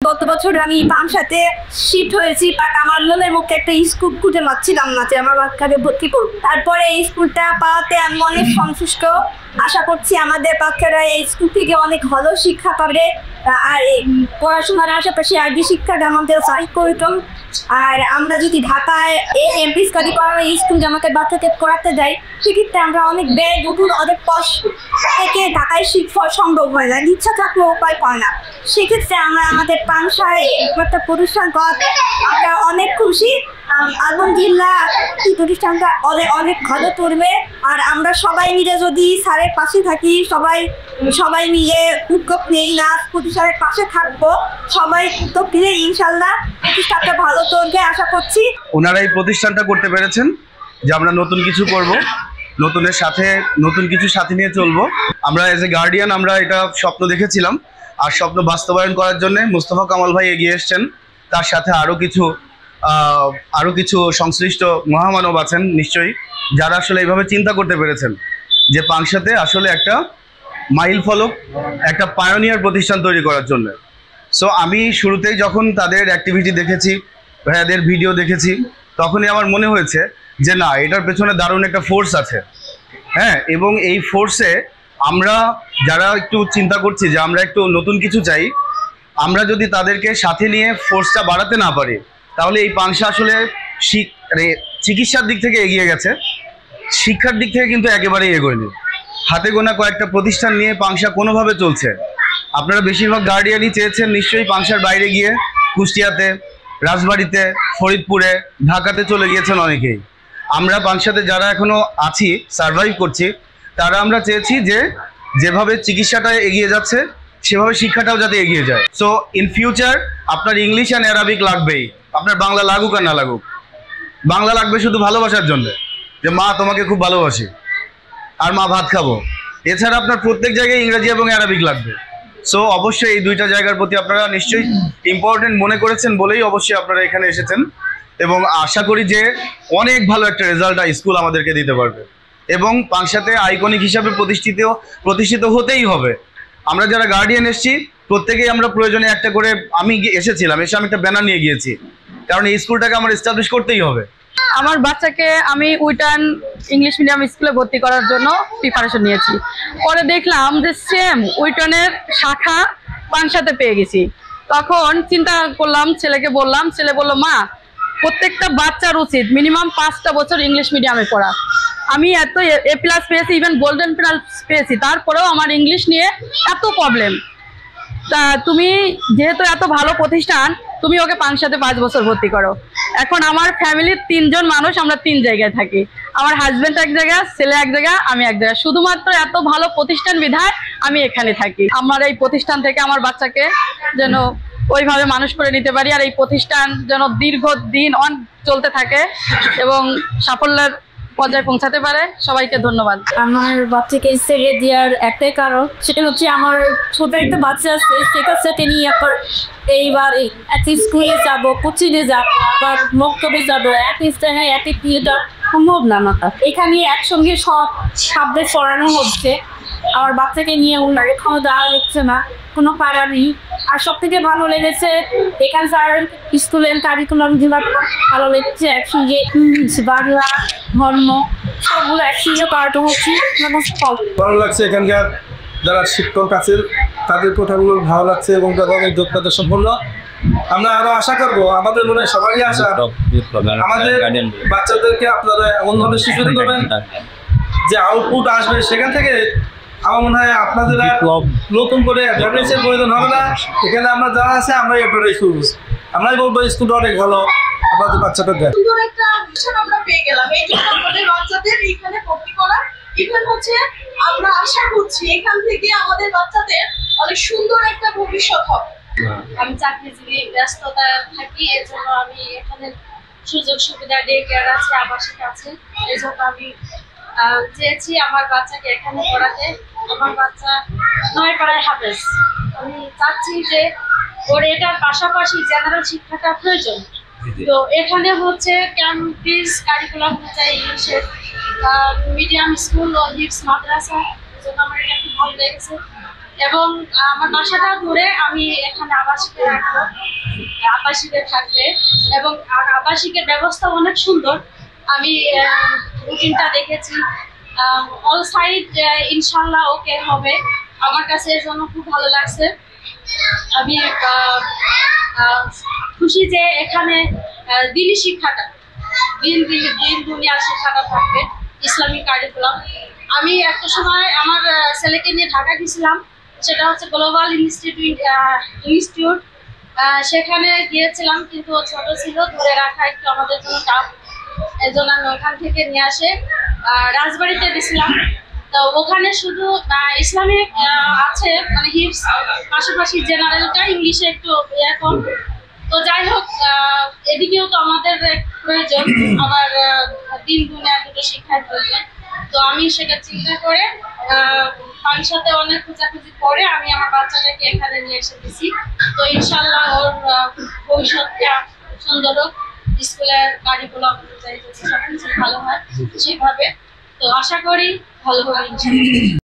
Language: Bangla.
গত বছর আমি পাংশাতে শিফট হয়েছি, বাট আমার মনের মুখে একটা স্কুল খুঁজে পাচ্ছিলাম না যে আমার বাচ্চাকে ভর্তি করব। তারপরে এই স্কুলটা পাওয়াতে আমি অনেক সন্তুষ্ট। আশা করছি আমাদের বাচ্চারা এই স্কুল থেকে অনেক ভালো শিক্ষা পাবে, আর পড়াশোনার আশেপাশে আগে শিক্ষাটা আমাদের সাহায্য করতাম। আর আমরা যদি ঢাকায় এই এমপি স্টাডি করার এই স্কুল আমাকে বাচ্চাকে করাতে যাই, সেক্ষেত্রে আমরা অনেক ব্যয় বহুল অনেক কষ্ট থেকে ঢাকায় শিক্ষা সম্ভব হয় না, ইচ্ছা থাকলেও উপায় পায় না। সেক্ষেত্রে আমরা আমাদের পাংশায় একটা প্রতিষ্ঠান করাতে আমরা অনেক খুশি। আলহামদুলিল্লাহ এই প্রতিষ্ঠানটা অনেক ভালো করবে। আর আমরা সবাই মিলে যদি স্যারের পাশে থাকি, সবাই মিলে উদ্যোগ নেই না, প্রতিষ্ঠানের পাশে থাকবো, সবাই উদ্যোগ নিলে ইনশাল্লাহ প্রতিষ্ঠানটা ভালো চলবে আশা করছি। ওনারা এই প্রতিষ্ঠানটা করতে পেরেছেন যে আমরা নতুন কিছু করব, নতুনের সাথে নতুন কিছু সাথে নিয়ে চলবো। আমরা এজ এ গার্ডিয়ান আমরা এটা স্বপ্ন দেখেছিলাম, আর স্বপ্ন বাস্তবায়ন করার জন্য মুস্তফা কামাল ভাই এগিয়ে এসছেন। তার সাথে আরও কিছু সংশ্লিষ্ট মহামানব আছেন নিশ্চয়ই, যারা আসলে এইভাবে চিন্তা করতে পেরেছেন যে পাংশাতে আসলে একটা মাইল ফলক, একটা পায়োনিয়ার প্রতিষ্ঠান তৈরি করার জন্য। সো আমি শুরুতেই যখন তাদের অ্যাক্টিভিটি দেখেছি, ভাইয়াদের ভিডিও দেখেছি, তখনই আমার মনে হয়েছে যে না, এটার পেছনে দারুণ একটা ফোর্স আছে। হ্যাঁ, এবং এই ফোর্সে আমরা যারা একটু চিন্তা করছি যে আমরা একটু নতুন কিছু চাই, আমরা যদি তাদেরকে সাথে নিয়ে ফোর্সটা বাড়াতে না পারি, তাহলে এই পাংশা আসলে চিকিৎসার দিক থেকে এগিয়ে গেছে, শিক্ষার দিক থেকে কিন্তু একেবারেই এগোয়নি। হাতে গোনা কয়েকটা প্রতিষ্ঠান নিয়ে পাংশা কোনোভাবে চলছে। আপনারা বেশিরভাগ গার্ডিয়ানই চেয়েছেন নিশ্চয়ই পাংশার বাইরে গিয়ে, কুষ্টিয়াতে, রাজবাড়িতে, ফরিদপুরে, ঢাকাতে চলে গিয়েছেন অনেকেই। আমরা পাংশাতে যারা এখনও আছি, সার্ভাইভ করছি, তারা আমরা চেয়েছি যে যেভাবে চিকিৎসাটা এগিয়ে যাচ্ছে সেভাবে শিক্ষাটাও যাতে এগিয়ে যায়। সো ইন ফিউচার আপনার ইংলিশ অ্যান্ড অ্যারাবিক লাগবেই, আপনার বাংলা লাগুক আর না লাগুক। বাংলা লাগবে শুধু ভালোবাসার জন্য, যে মা তোমাকে খুব ভালোবাসি আর মা ভাত খাবো। এছাড়া আপনার প্রত্যেক জায়গায় ইংরেজি এবং অ্যারাবিক লাগবে। সো অবশ্যই এই দুইটা জায়গার প্রতি আপনারা নিশ্চয়ই ইম্পর্টেন্ট মনে করেছেন বলেই অবশ্যই আপনারা এখানে এসেছেন, এবং আশা করি যে অনেক ভালো একটা রেজাল্ট স্কুল আমাদেরকে দিতে পারবে, এবং পাংশাতে আইকনিক হিসাবে প্রতিষ্ঠিত হতেই হবে। আমরা যারা গার্ডিয়ান এসেছি প্রত্যেকেই আমরা প্রয়োজনে একটা করে, আমি এসেছিলাম, এসে আমি একটা ব্যানার নিয়ে গিয়েছি, কারণ এই স্কুলটাকে আমার এস্টাবলিশ করতেই হবে। আমার বাচ্চাকে আমি উইটান ইংলিশ মিডিয়াম স্কুলে ভর্তি করার জন্য প্রিপারেশন নিয়েছি। পরে দেখলাম যে সেম উইটনের শাখা পাংশাতে পেয়ে গেছি। তখন চিন্তা করলাম, ছেলেকে বললাম, ছেলে বলল মা প্রত্যেকটা বাচ্চার উচিত মিনিমাম 5টা বছর ইংলিশ মিডিয়ামে পড়া। আমি এত A+ পেয়েছি, ইভেন গোল্ডেন প্লাস পেয়েছি, তারপরেও আমার ইংলিশ নিয়ে এত প্রবলেম। তা তুমি যেহেতু এত ভালো প্রতিষ্ঠান, তুমি ওকে পাংশাতে 5 বছর ভর্তি করো। এখন আমার ফ্যামিলির 3 জন মানুষ, আমরা 3 জায়গায় থাকি। আমার হাজব্যান্ড এক জায়গা, ছেলে এক জায়গা, আমি এক জায়গা। শুধুমাত্র এত ভালো প্রতিষ্ঠান বিধায় আমি এখানে থাকি। আমার এই প্রতিষ্ঠান থেকে আমার বাচ্চাকে যেন ওইভাবে মানুষ করে নিতে পারি, আর এই প্রতিষ্ঠান যেন দীর্ঘদিন চলতে থাকে এবং সাফল্যের পর্যায়ে পৌঁছাতে পারে। সবাইকে ধন্যবাদ। আমার বাচ্চাকে ছেড়ে দেওয়ার একটাই কারণ, সেটা হচ্ছে আমার ছোট একটা বাচ্চা আছে, সেটার সাথে নিয়ে এইবার একই স্কুলে যাবো, কোচিংয়ে যাবো বা মক্তবে যাবো, একই স্থানে একই দিয়েটা সম্ভব না আমার। এখানে একসঙ্গে সব সাবজেক্ট পড়ানো হচ্ছে, আমার বাচ্চাকে নিয়ে ওনার এখানে দেওয়া হচ্ছে না, কোনো পাড়া নেই। আর সব থেকে ভালো লেগেছে এখানকার স্টুডেন্ট কারিকুলাম যেগুলো ভালো লেগেছে, একসঙ্গে ইংলিশ, বাংলা, ধর্ম সবগুলো একসঙ্গে পাঠানো হচ্ছে, ভালো লাগছে। এখানকার যারা শিক্ষক আছেন তাদের কথাগুলো ভালো লাগছে এবং তাদের যোগ্যতা সম্পন্ন। আমরা আরো আশা করবো, আমাদের মনে হয় সবারই আশা, আমাদের বাচ্চাদেরকে আপনারা এমনভাবে শিক্ষিত করবেন যে আউটপুট আসবে সেখান থেকে। আমার মনে হয় আপনাদের নতুন করে অ্যাডভার্টাইজের প্রয়োজন হবে না। এখানে আমরা যারা আছে আমরা অ্যাডভার্টাইজ করবো, আমরাই বলবো স্কুলটা অনেক ভালো, আপনাদের বাচ্চাটা দেয়। সুন্দর একটা মিশন আমরা পেয়ে গেলাম, এই জন্য আমাদের বাচ্চাদের এখানে ভর্তি করা। ইভেন হচ্ছে আমরা আশা করছি এখান থেকে আমাদের বাচ্চাদের অনেক সুন্দর একটা ভবিষ্যৎ হবে। আমি চাকরিজীবী, ব্যস্ততা থাকি, এর জন্য আমি এখানে সুযোগ সুবিধা ডে কেয়ার আছে, আবাসিক আছে, এই জন্য আমি চেয়েছি আমার বাচ্চাকে এখানে পড়াতে। আমার বাচ্চা 9 পাড়ায় হাফেজ। আমি চাচ্ছি যে ওর এটার পাশাপাশি জেনারেল শিক্ষাটা প্রয়োজন। তো এখানে হচ্ছে ক্যাম্পাস কারিকুলাম অনুযায়ী ইংলিশের মিডিয়াম স্কুল ও হিপস মাদ্রাসা, এই জন্য আমার এটা খুব ভালো লেগেছে। এবং আমার বাসাটা দূরে, আমি এখানে আবাসিকে রাখবো, আবাসিকে থাকবে এবং আবাসিকের ব্যবস্থা অনেক সুন্দর। আমি রুটিনটা দেখেছি, অল সাইড ইনশাল্লাহ ওকে হবে। আমার কাছে এর জন্য খুব ভালো লাগছে। আমি খুশি যে এখানে দিনী শিক্ষাটা, দিন দুনিয়ার শিক্ষাটা থাকবে, ইসলামিক কারিকুলাম। আমি একটা সময় আমার ছেলেকে নিয়ে ঢাকা গেছিলাম, সেটা হচ্ছে গ্লোবাল ইনস্টিটিউট। সেখানে গিয়েছিলাম, কিন্তু ও ছোট ছিল, ধরে রাখা একটু আমাদের জন্য টাফ। এই জন্য আমি ওখান থেকে নিয়ে আসে রাজবাড়িতে দিয়েছিলাম। তো ওখানে শুধু ইসলামিক আছে, মানে হিপস, পাশাপাশি জেনারেলটা ইংলিশে একটু এখন। তো যাই হোক, এদিকেও তো আমাদের প্রয়োজন, আবার দিন দুনিয়া দুটো শিক্ষার প্রয়োজন। তো আমি সেটা চিন্তা করে পানসাতে অনেক খোঁজাখুঁজি করে আমি আমার বাচ্চাটাকে এখানে নিয়ে এসে দিছি। তো ইনশাল্লাহ ওর ভবিষ্যৎটা সুন্দর হোক, স্কুলের কারিকুলাম অনুযায়ী সবকিছু ভালো হয় সেভাবে। তো আশা করি ভালো হবে ইনশাল্লাহ।